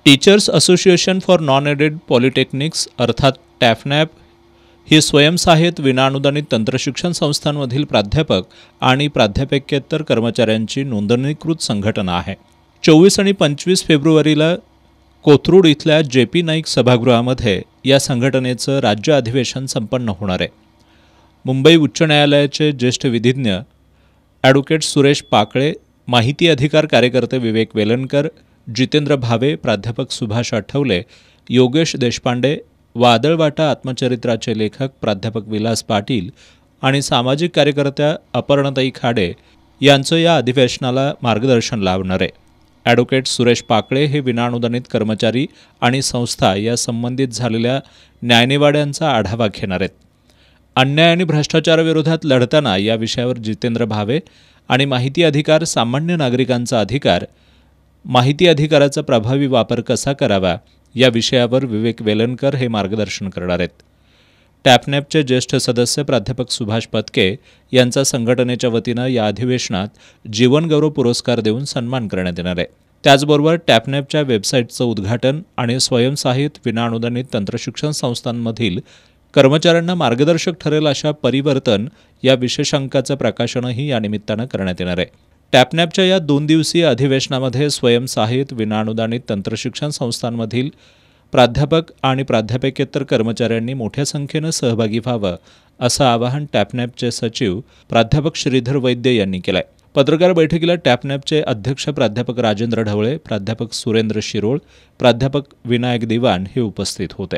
Teachers association for non aided polytechnics अर्थात TAFNAP ही स्वयंसहाय्यित विनाअनुदानित तंत्रशिक्षण संस्थांमधील प्राध्यापक आणि प्राध्यापकेतर कर्मचाऱ्यांची नोंदणीकृत संघटना आहे. 24 आणि 25 फेब्रुवारीला कोथरूड इथल्या JP नाईक सभागृहामध्ये या संघटनेचं राज्य अधिवेशन संपन्न होणार आहे. मुंबई उच्च न्यायालयाचे ज्येष्ठ विधिज्ञ ॲडव्होकेट सुरेश पाकळे, माहिती अधिकार कार्यकर्ते विवेक वेलणकर, जितेंद्र भावे, प्राध्यापक सुभाष आठवले, योगेश देशपांडे, वादळवाटा आत्मचरित्राचे लेखक प्राध्यापक विलास पाटील आणि सामाजिक कार्यकर्त्या अपर्णताई खाडे यांचं या अधिवेशनाला मार्गदर्शन लाभणार आहे. ॲडव्होकेट सुरेश पाकळे हे विनाअनुदानित कर्मचारी आणि संस्था या संबंधित झालेल्या न्यायनिवाड्यांचा आढावा घेणार आहेत. अन्याय आणि भ्रष्टाचाराविरोधात लढताना या विषयावर जितेंद्र भावे आणि माहिती अधिकार, सामान्य नागरिकांचा अधिकार, माहिती अधिकाराचा प्रभावी वापर कसा करावा या विषयावर विवेक वेलणकर हे मार्गदर्शन करणार आहेत. टॅफनॅपचे ज्येष्ठ सदस्य प्राध्यापक सुभाष पत्के यांचा संघटनेच्या वतीनं या अधिवेशनात जीवनगौरव पुरस्कार देऊन सन्मान करण्यात येणार आहे. त्याचबरोबर टॅफनॅपच्या वेबसाईटचं उद्घाटन आणि स्वयंसहाय्यित विनाअनुदानित तंत्रशिक्षण संस्थांमधील कर्मचाऱ्यांना मार्गदर्शक ठरेल अशा परिवर्तन या विशेषांकाचं प्रकाशनही या निमित्तानं करण्यात येणार आहे. टॅफनॅपच्या या 2 दिवसीय अधिवेशनामध्ये स्वयंसहाय्यित विनाअनुदानित तंत्रशिक्षण संस्थांमधील प्राध्यापक आणि प्राध्यापकेतर कर्मचाऱ्यांनी मोठ्या संख्येनं सहभागी व्हावं असं आवाहन टॅफनॅपचे सचिव प्राध्यापक श्रीधर वैद्य यांनी केलं आहे. पत्रकार बैठकीला टॅफनॅपचे अध्यक्ष प्राध्यापक राजेंद्र ढवळे, प्राध्यापक सुरेंद्र शिरोळ, प्राध्यापक विनायक दिवाण हे उपस्थित होते.